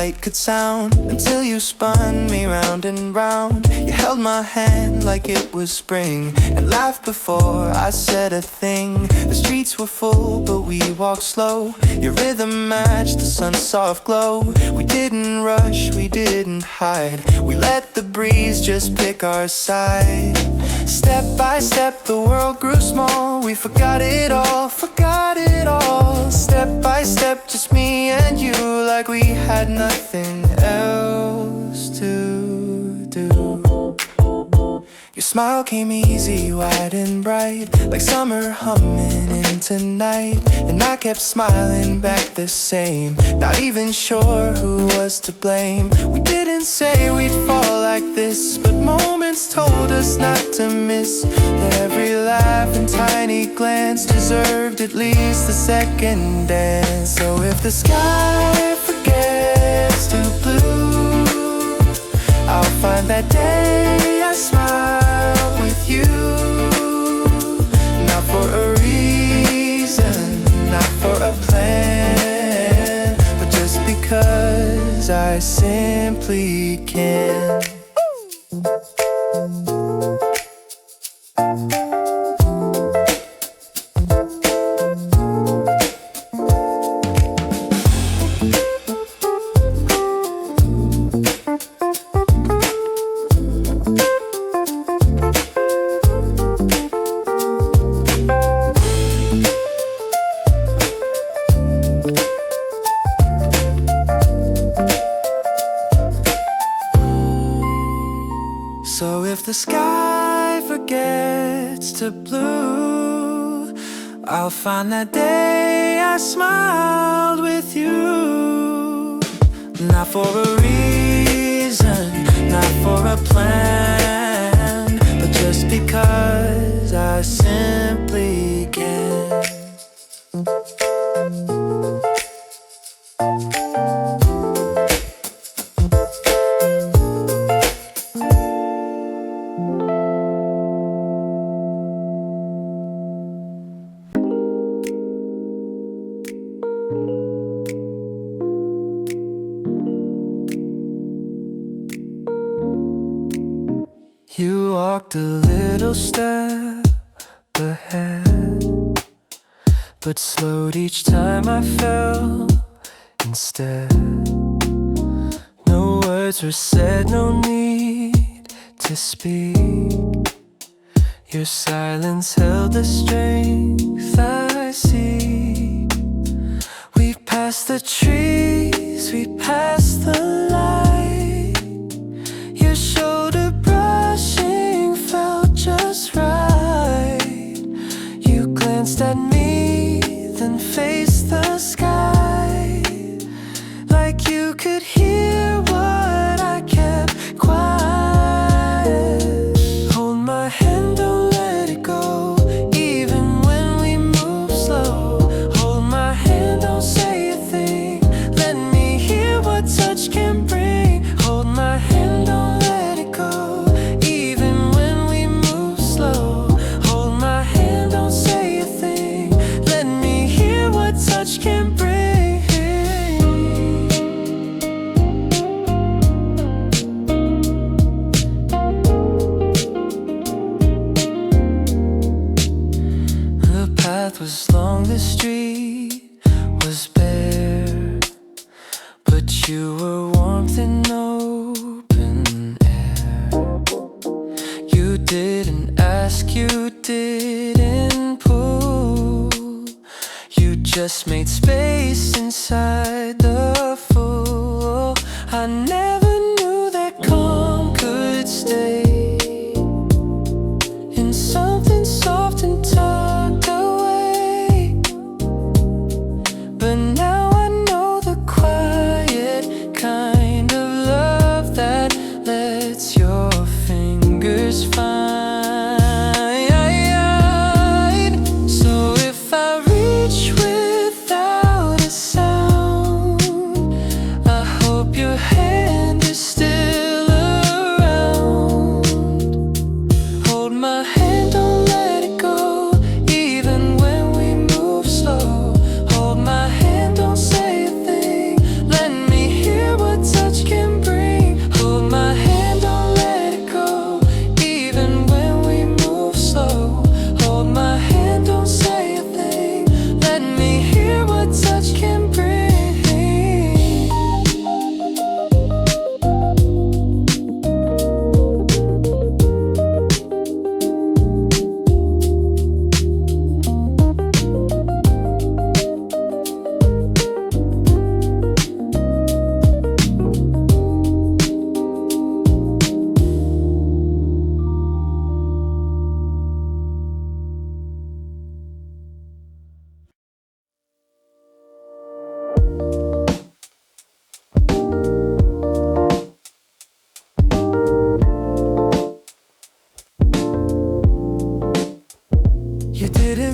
light could sound, until you spun me round and round. You held my hand like it was spring, and laughed before I said a thing. The streets were full but we walked slow. Your rhythm matched the sun's soft glow. We didn't rush, we didn't hide. We let the breeze just pick our side. Step by step the world grew small. We forgot it all, forgot it all. Step by step just me and you, like we had nothing else to do. Your smile came easy, wide and bright, like summer humming into night. And I kept smiling back the same, not even sure who was to blame. We didn't say we'd fall like this, but moments told us not to miss. That every laugh and tiny glance deserved at least a second dance. So if the sky forgets to blue, I'll find that day I smile with you. Not for a reason, not for a plan, but just because I simply can. So if the sky forgets to blue, I'll find that day I smiled with you. Not for a reason, not for a plan, but just because I simply can. You walked a little step ahead, but slowed each time I fell instead. No words were said, no need to speak. Your silence held the strength I see. We passed the trees, we passed the light. Your shoulder brushing felt just right. You glanced at me, then faced the sky, like you could hear what I kept quiet. Hold my hand, don't let it go, even when we move slow. Hold my hand, don't say a thing, let me hear what touch can bring. Hold my hand, don't let it go, even when we move slow. Hold my hand, don't say a thing, let me hear what touch can bring. The path was long, the street was bare, but you were warmth in open air. You didn't ask, you didn't pull, you just made space inside the full. I never knew that calm could stay in something soft and tucked away. But now I know the quiet kind of love that lets your fingers find. So if I reach without a sound,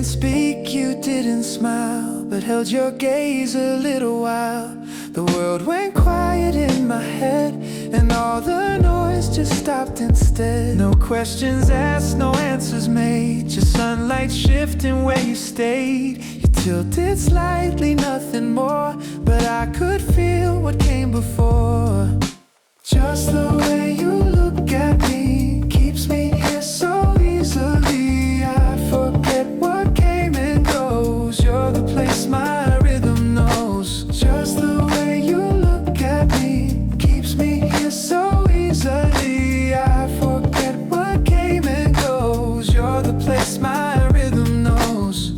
didn't speak, you didn't smile, but held your gaze a little while. The world went quiet in my head, and all the noise just stopped instead. No questions asked, no answers made, just sunlight shifting where you stayed. You tilted slightly, nothing more, but I could feel what came before. Just the way you look at me keeps me here so easily. I forget what came and goes. You're the place my rhythm knows. Just the way you look at me keeps me here so easily. I forget what came and goes. You're the place my rhythm knows.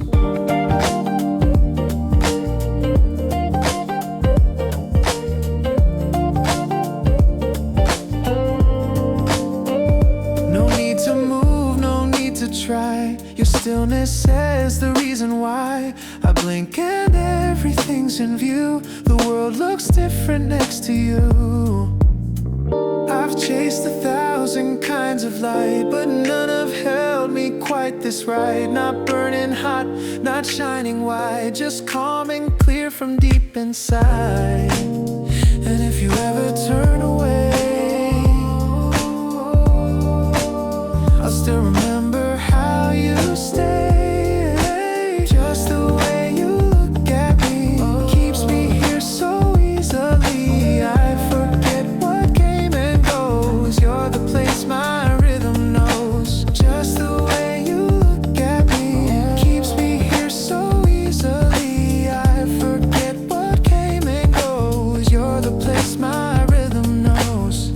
Try. Your stillness says the reason why. I blink and everything's in view. The world looks different next to you. I've chased 1,000 kinds of light, but none have held me quite this right. Not burning hot, not shining wide, just calm and clear from deep inside. And if you ever turn away, I'll still remember how you stay. Just the way you look at me keeps me here so easily. I forget what came and goes. You're the place my rhythm knows. Just the way you look at me keeps me here so easily. I forget what came and goes. You're the place my rhythm knows.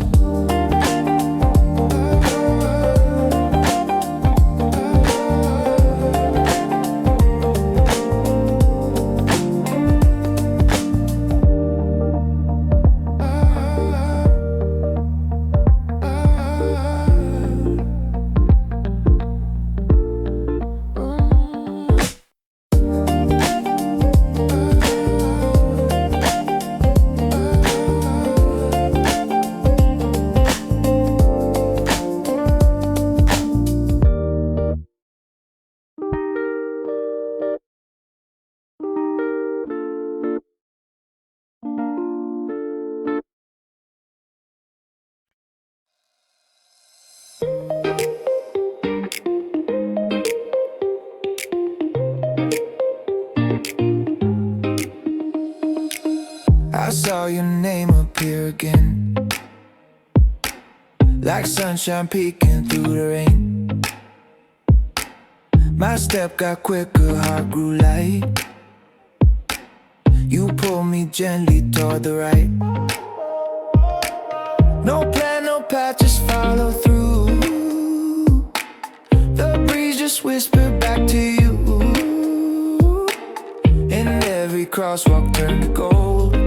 I saw your name appear again, like sunshine peeking through the rain. My step got quicker, heart grew light. You pulled me gently toward the right. No plan, no path, just follow through. The breeze just whispered back to you. And every crosswalk turned to gold.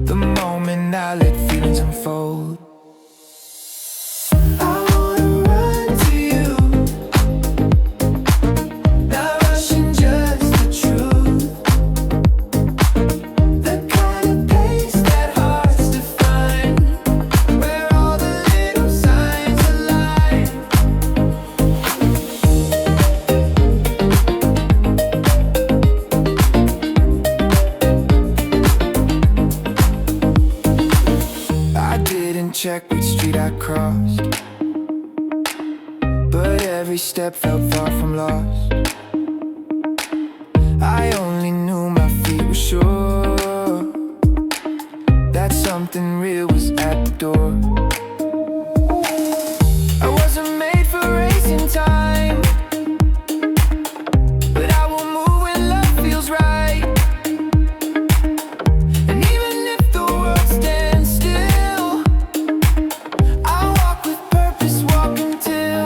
The moment I let feelings unfold. I wanna run to you, not rushing, just the truth. The kind of pace that hearts define, where all the little signs align. I didn't check which street I crossed, but every step felt far from lost. I only knew my feet were sure that something real was at the door. I wasn't made for racing time, but I will move when love feels right. And even if the world stands still, I'll walk with purpose, walk until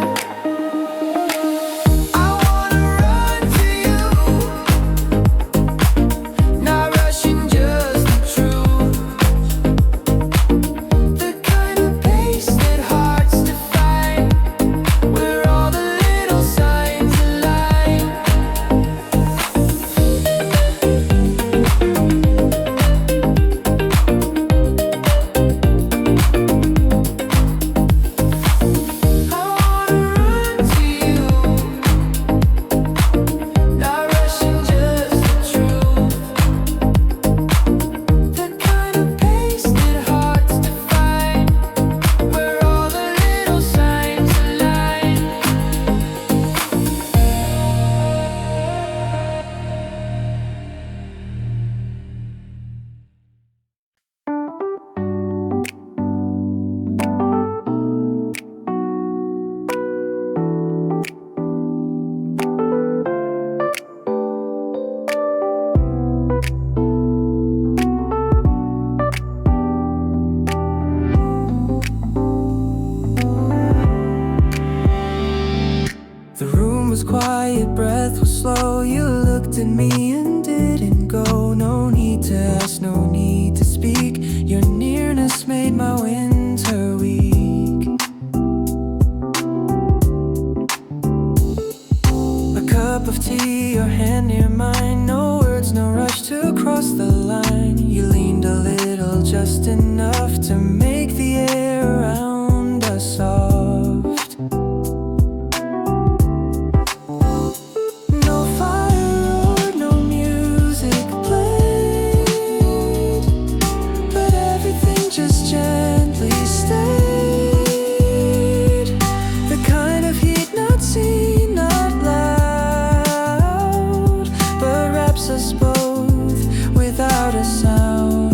I wanna run to you, not rushing, just the truth. The kind of pace quiet, breath was slow. You looked at me and didn't go. No need to ask, no need to speak. Your nearness made my winter weak. A cup of tea, your hand near mine. No words, no rush to cross the line. You leaned a little, just enough to make the air around us soft. No fire or no music played, but everything just gently stayed. The kind of heat not seen, not loud, but wraps us both without a sound.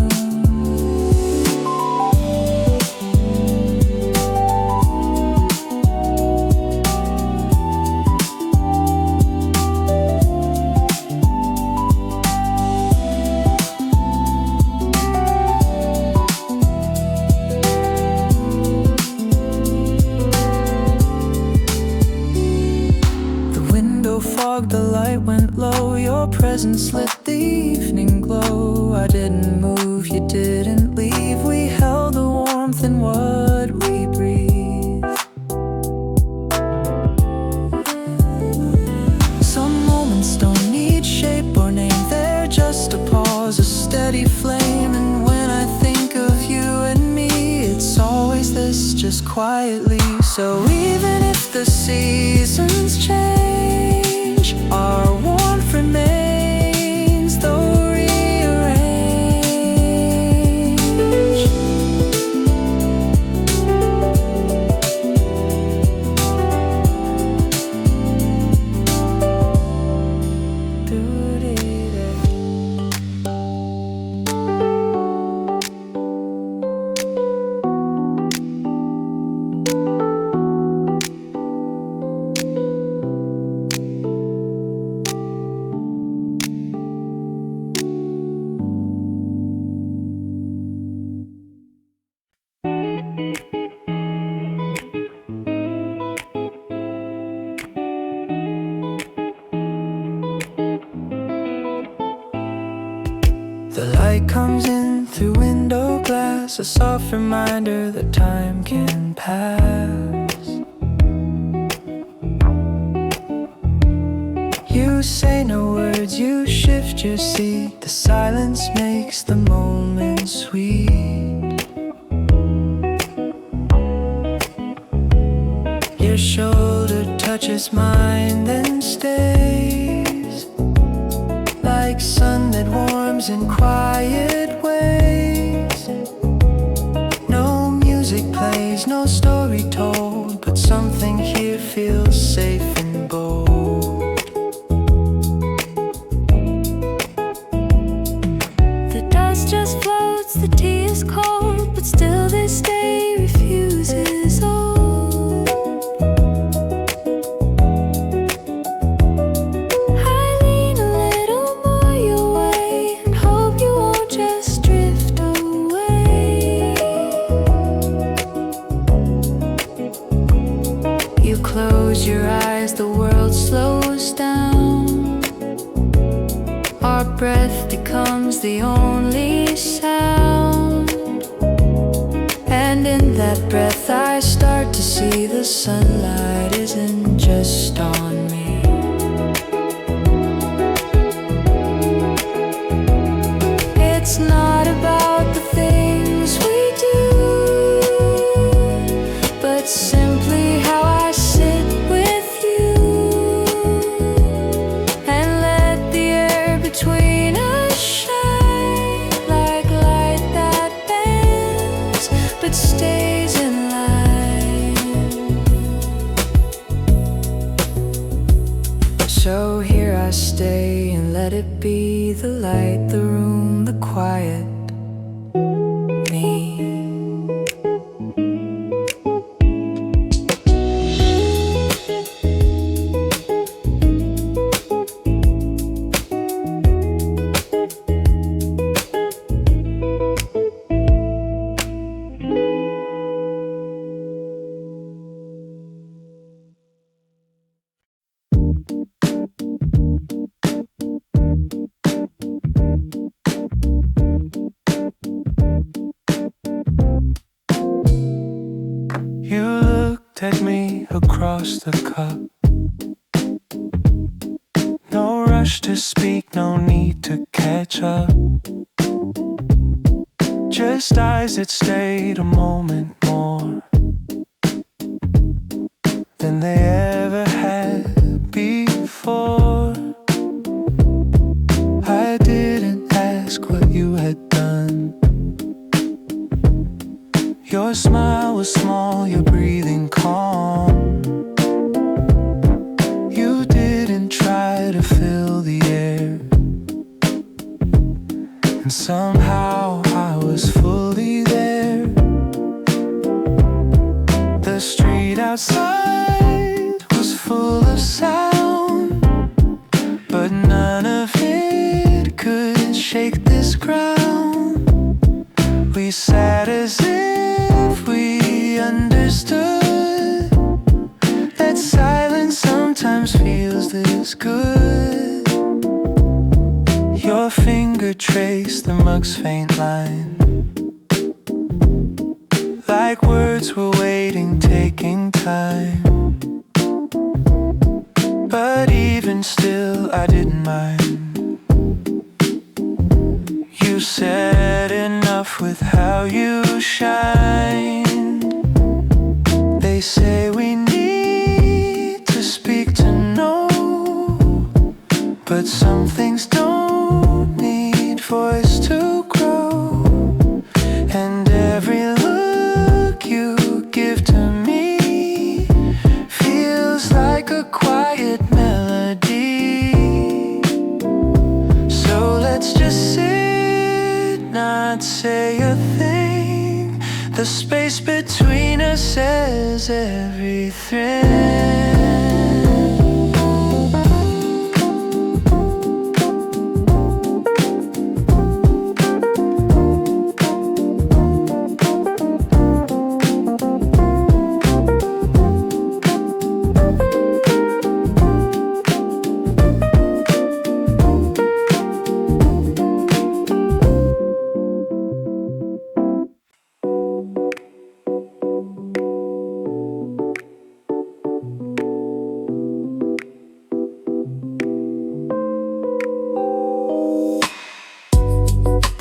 The light went low, your presence lit the evening glow. I didn't move, you didn't leave. We held the warmth in what we breathed. Some moments don't need shape or name, they're just a pause, a steady flame. And when I think of you and me, it's always this, just quietly. So even if the seasons change, our warmth remains, though rearranged. The light comes in through window glass, a soft reminder that time can pass. You say no words, you shift your seat. The silence makes the moment sweet. Your shoulder touches mine, then stays like sun that warms in quiet ways. No music plays, no story told, but something here feels safe and bold. The dust just floats, the tea is cold, but still this day refuses old. Close your eyes, the world slows down. Our breath becomes the only sound. And in that breath I start to see the sunlight isn't just on me. It's not about the things we do, but simply how I sit with you and let the air between us shine like light that bends but stays in line. So here I stay and let it be the light, the room, the quiet, me. You looked at me across the cup. No rush to speak, no need to catch up. Just eyes that stayed a moment more than they ever had before. I didn't ask what you had done. Your smile was small, your breathing calm. You didn't try to fill the air, and somehow I was fully there. The street outside was full of sound, but none of it could shake this ground. We sat as if we understood that silence sometimes feels this good. Your finger traced the mug's faint line, like words were waiting, taking time. But even still, I didn't mind. You said enough with how you shine. They say we need to speak to know, but some things don't need voice to grow. And every look you give to me feels like a quiet melody. So let's just sit, not say a thing. The space between us says everything.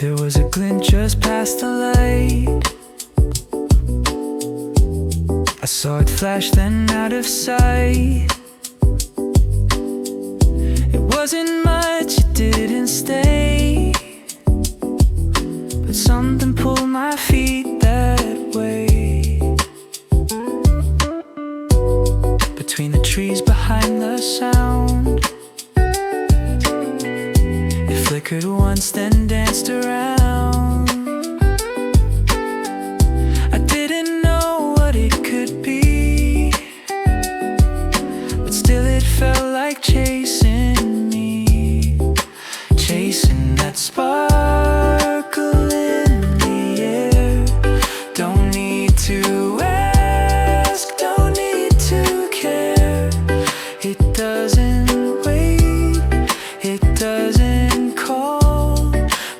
There was a glint just past the light. I saw it flash, then out of sight. It wasn't much, it didn't stay, but something pulled my feet that way. Between the trees behind the sound, it flickered once, then danced around. I didn't know what it could be, but still it felt like chasing me, chasing that sparkle in the air. Don't need to ask, don't need to care. It doesn't wait, it doesn't call,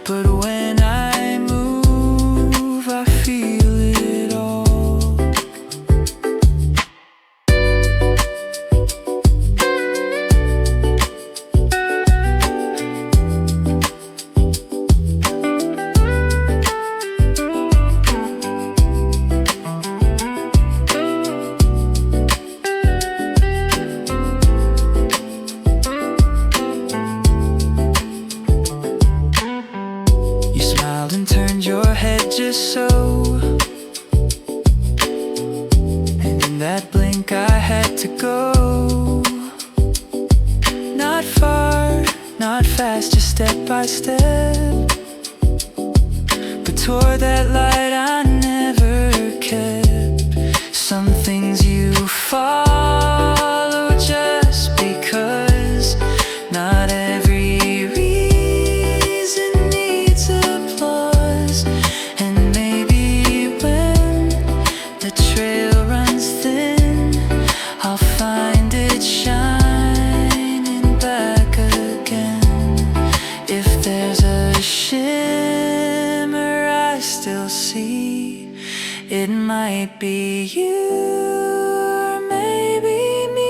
but when I move, I feel it all. You smiled and turned your head just so, and in that blink I had to go. Not far, not fast, just step by step, but toward that light I never kept. Some things you follow just because not every reason needs applause. And maybe when the trail runs thin, I'll find it shining back again. If there's a shimmer I still see, it might be you, or maybe me.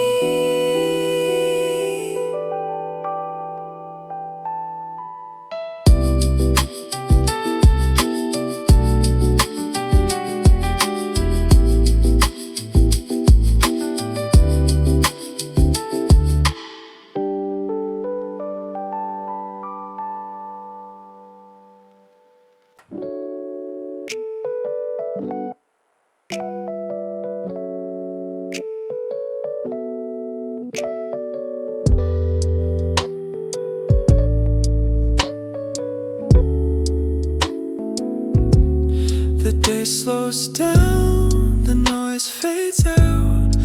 The day slows down, the noise fades out,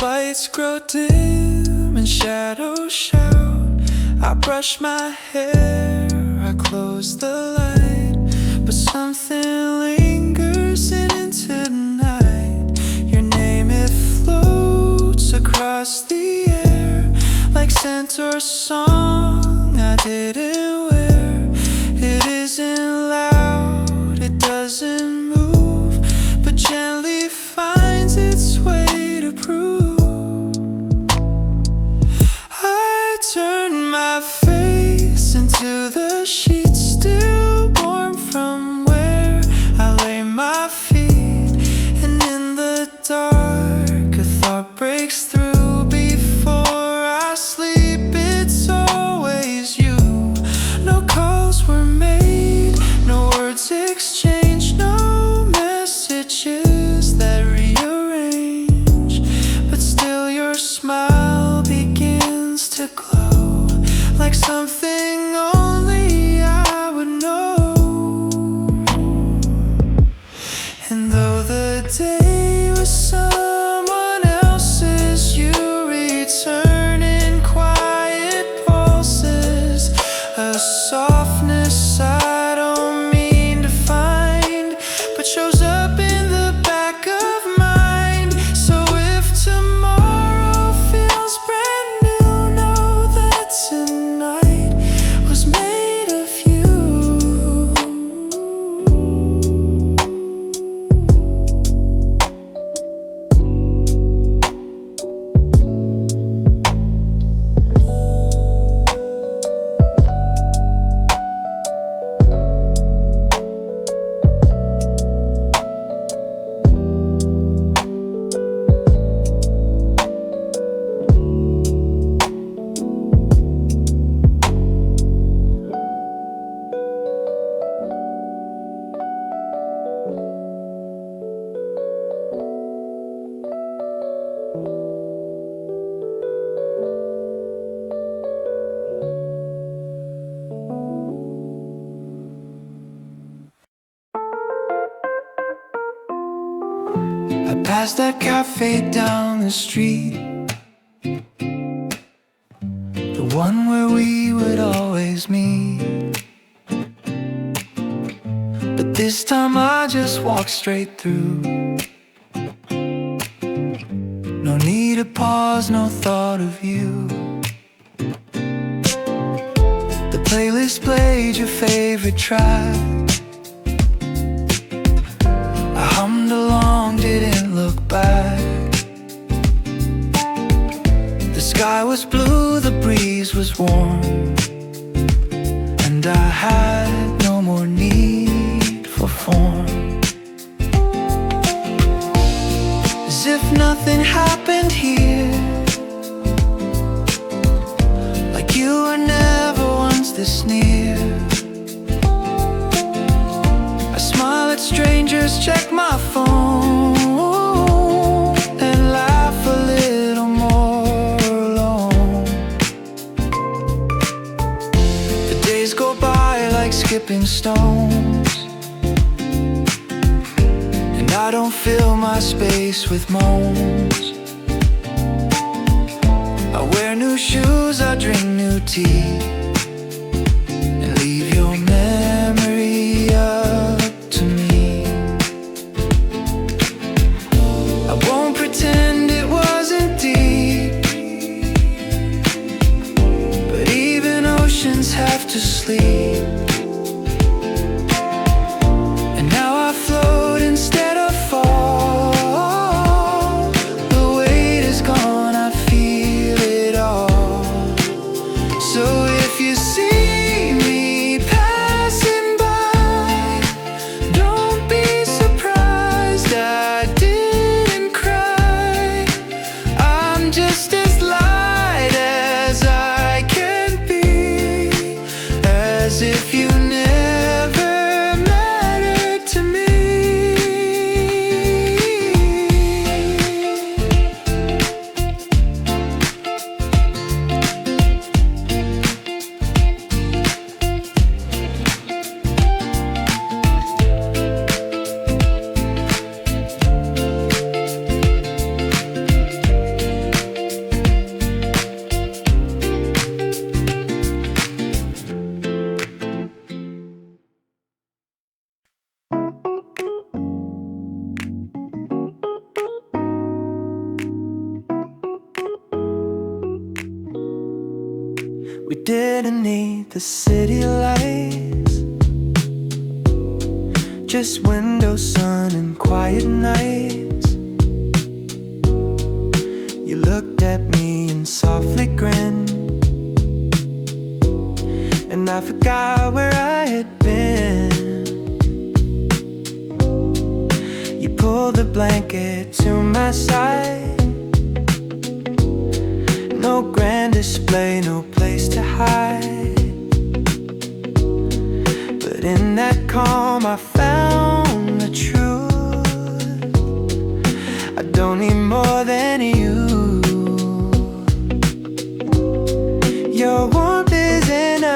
lights grow dim and shadows shout. I brush my hair, I close the light, but something lingers into the night. Your name, it floats across the air like scent or song I didn't wear. It isn't loud, it doesn't move, but gently finds its way to prove. I turn my face into the sheets, still warm from where I lay my feet. And in the dark, a thought breaks through. Before I sleep, it's always you. No calls were made, no words exchanged, no messages that rearrange. But still your smile begins to glow, like something only I would know. And though the day was someone else's, you return in quiet pulses, a softness I don't mean to find, but shows up in the back of mind. So if tomorrow feels brand new, know that tonight was made of you. I passed that cafe down the street, the one where we would always meet. But this time I just walked straight through. No need to pause, no thought of you. The playlist played your favorite track. I hummed along, didn't look back. The sky was blue, the breeze was warm, and I had no more need for form. As if nothing happened here, like you were never once this near. I smile at strangers, check my phone, and laugh a little more alone. The days go by like skipping stones, and I don't fill my space with moans. I wear new shoes, I drink new tea, and leave your memory up to me. I won't pretend it wasn't deep, but even oceans have to sleep. And now I float instead of fall, We didn't need the city lights, just window sun and quiet nights. You looked at me and softly grinned, and I forgot where I had been. You pulled the blanket to my side. No grand display, no place to hide, but in that calm I found the truth. I don't need more than you. Your warmth is enough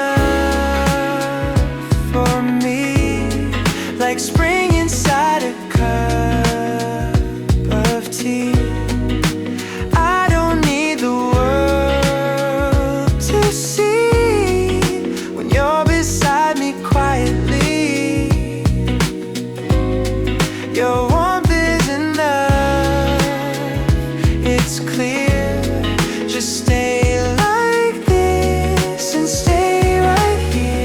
for me, like spring inside a cup of tea. I don't need the world to see when you're beside me quietly. Your warmth is enough, it's clear. Just stay like this and stay right here.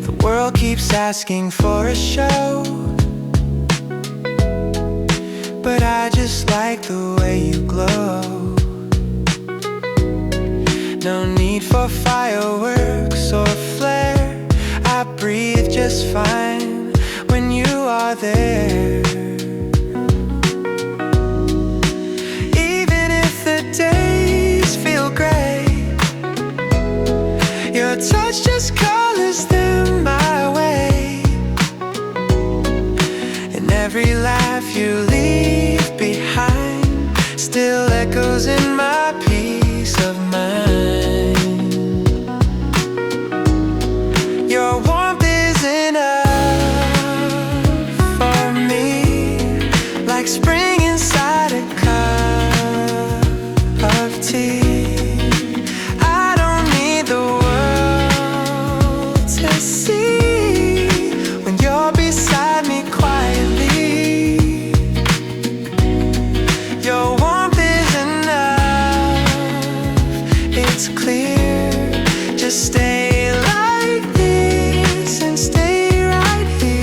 The world keeps asking for a show, but I just like the way you glow. No need for fireworks or flare, I breathe just fine when you are there. Even if the days feel gray, your touch just colors them my way. And every laugh you leave behind still echoes in my peace of mind. Your warmth is enough for me, like spring inside a cup of tea. I don't need the world to see when you're beside me quietly. Your warmth is enough, it's clear. Just stay like this and stay right here.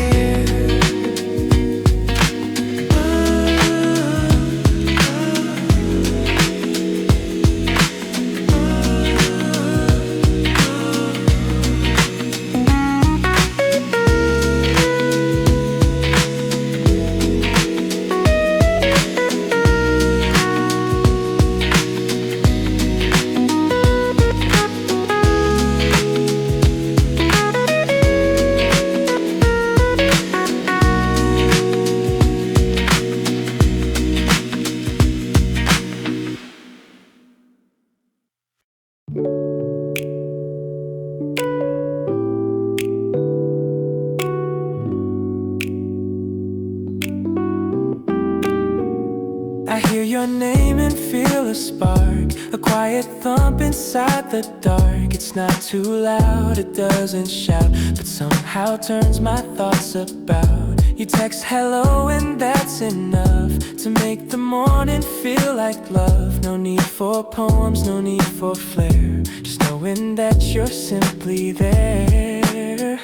I hear your name and feel a spark, a quiet thump inside the dark. It's not too loud, it doesn't shout, but somehow turns my thoughts about. You text hello and that's enough to make the morning feel like love. No need for poems, no need for flair, just knowing that you're simply there.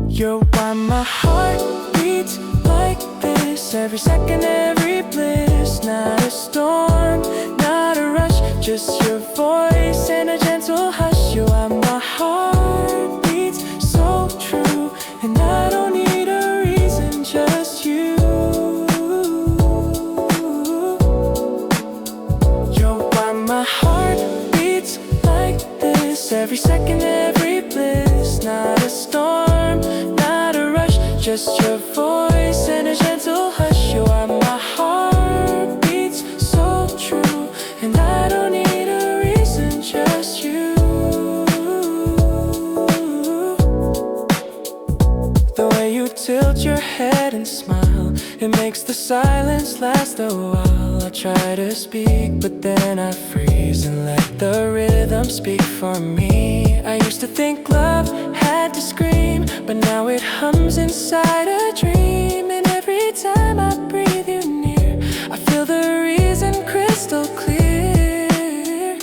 You're why my heart beats like this, every second, every bliss. Not a storm, not a rush, just your voice and a gentle hush. You are my heart beats so true, and I don't need a reason, just you. You're why my heart beats like this, every second, every bliss. Not a storm, not a rush, just your voice and a gentle hush. You are my heart beats so true, and I don't need a reason, just you. The way you tilt your head and smile, it makes the silence last a while. I try to speak, but then I freeze and let the rhythm speak for me. I used to think love had to scream, but now it hums inside a dream. And every time I breathe you near, I feel the reason crystal clear.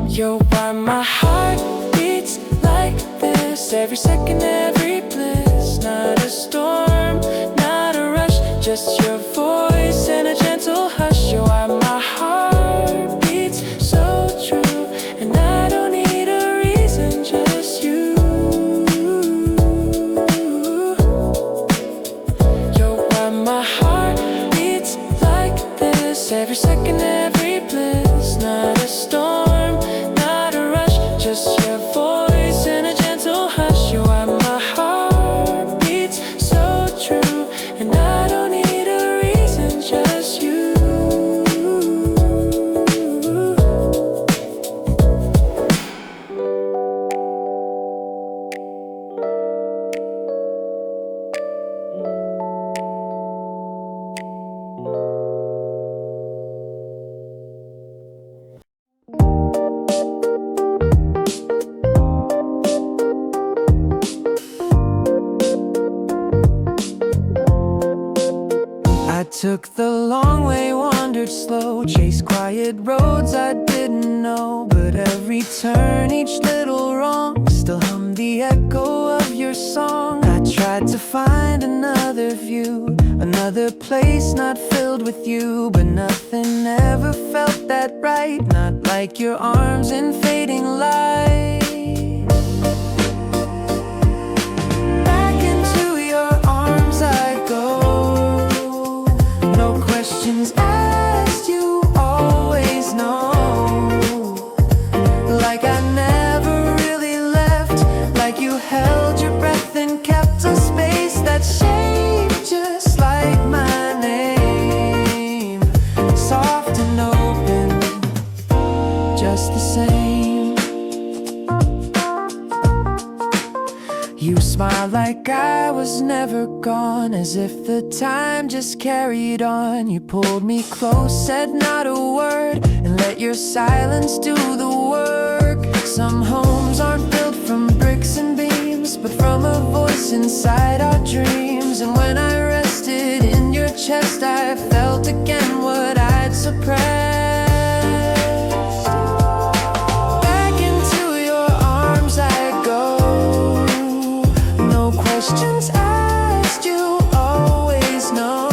You're why my heart beats like this, every second, every bliss. Not a storm, not a rush, just your voice and a gentle hush. You're why my heart beats so true, and I don't need a reason, just you. You're why my heart beats like this, every second, every bliss. Not a storm, not a rush, just your voice and a gentle hush. You're why my heart beats so true, and I don't need a reason, just you. I took the long way, wandered slow, chased quiet roads I didn't know. But every turn, each little wrong, still hummed the echo of your song. I tried to find another view, another place not filled with you, but nothing ever felt that right, not like your arms in fading light. Back into your arms I go, no questions asked, you always know. Like I never really left, like you held your breath and kept a space that shaped just like my name. Soft and open, just the same. You smiled like I was never gone, as if the time just carried on. You pulled me close, said not a word, and let your silence do the work. Some homes aren't built from bricks and beams, but from a voice inside our dreams. And when I rested in your chest, I felt again what I'd suppressed. Back into your arms I go, no questions asked, you always know.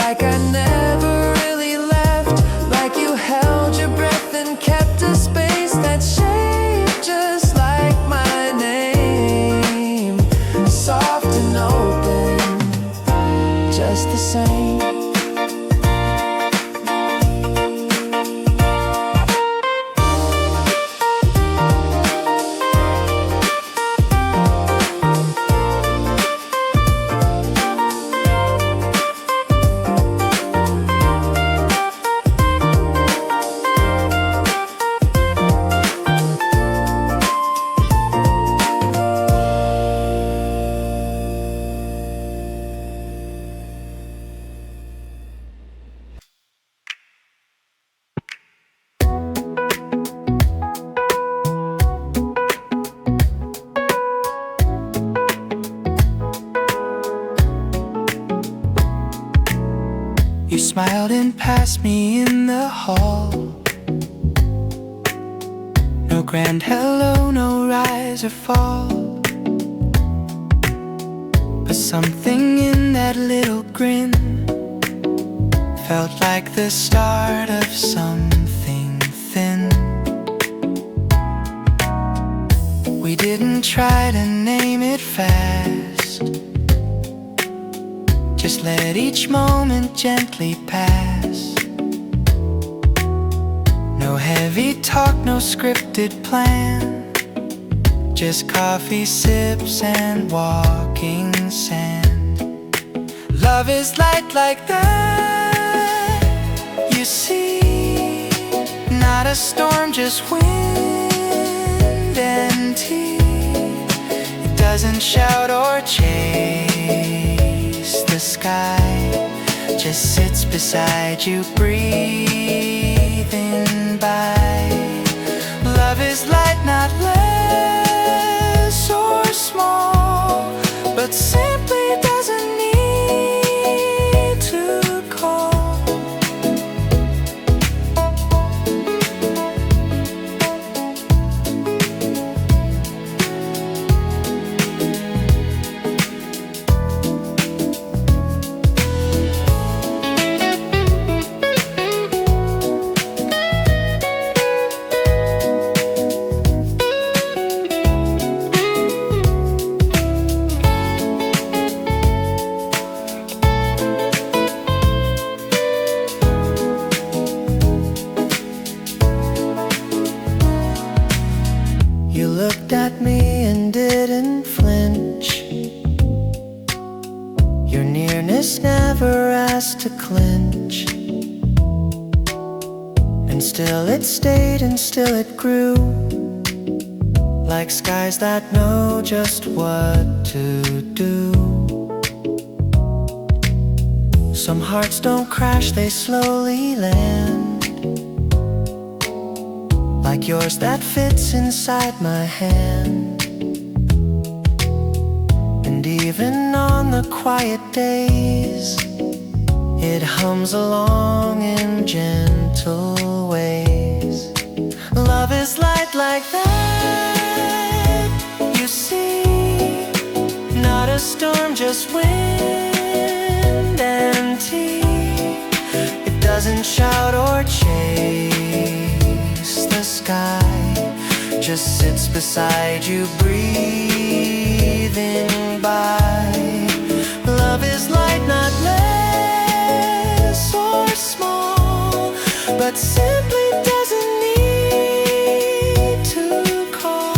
Like I never really left, like you held your breath and kept a space that shaped just like my name. Soft and open, just the same. You smiled and passed me in the hall. No grand hello, no rise or fall, but something in that little grin felt like the start of something thin. We didn't try to name it fast, just let each moment gently pass. No heavy talk, no scripted plan, just coffee sips and walking sand. Love is light like that, you see. Not a storm, just wind and tea. It doesn't shout or chase the sky, just sits beside you, breathing by. Love is light, not less or small, but simply doesn't need to call. You looked at me and didn't flinch. Your nearness never asked to clinch. And still it stayed and still it grew, like skies that know just what to do. Some hearts don't crash, they slowly land, like yours that fits inside my hand. And even on the quiet days, it hums along in gentle ways. Love is light like that, you see, not a storm, just wind and tea. It doesn't shout or chase the sky, just sits beside you, breathing by. Love is light, not less or small, but simply doesn't need to call.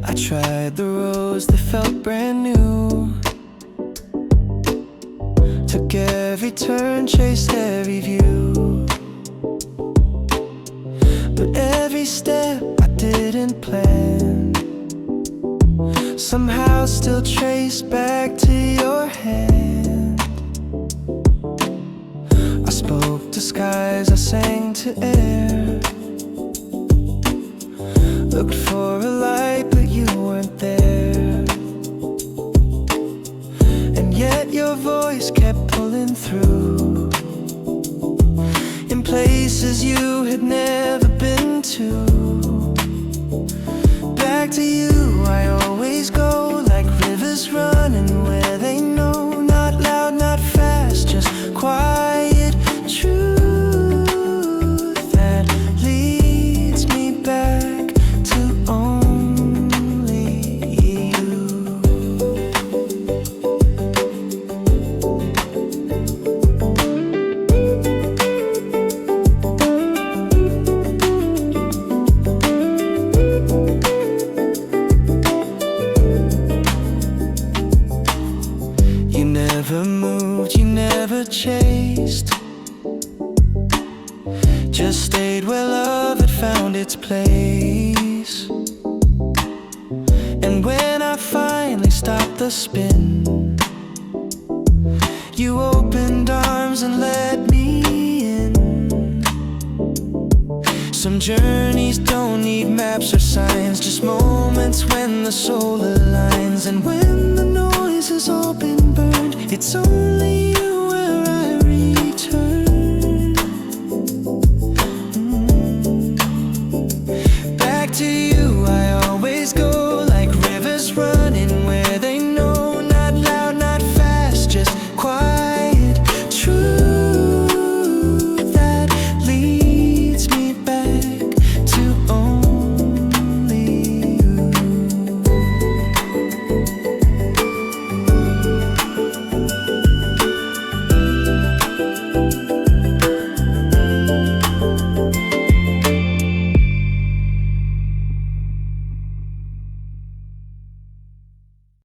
I tried the rose that felt brand new, took every turn, chased every view, but every step I didn't plan somehow still traced back to your hand. I spoke to skies, I sang to air, looked for a light, but you weren't there. And yet your voice kept pulling through, in places you had never been to. Back to you I always go, like rivers running where they know. Not loud, not fast, just quiet truth that leads me back to only you. You never moved, you never chased, just stayed where love had found its place. And when I finally stopped the spin, you opened arms and let me in. Some journeys don't need maps or signs, just moments when the soul aligns. And when the noise has all been burned. It's only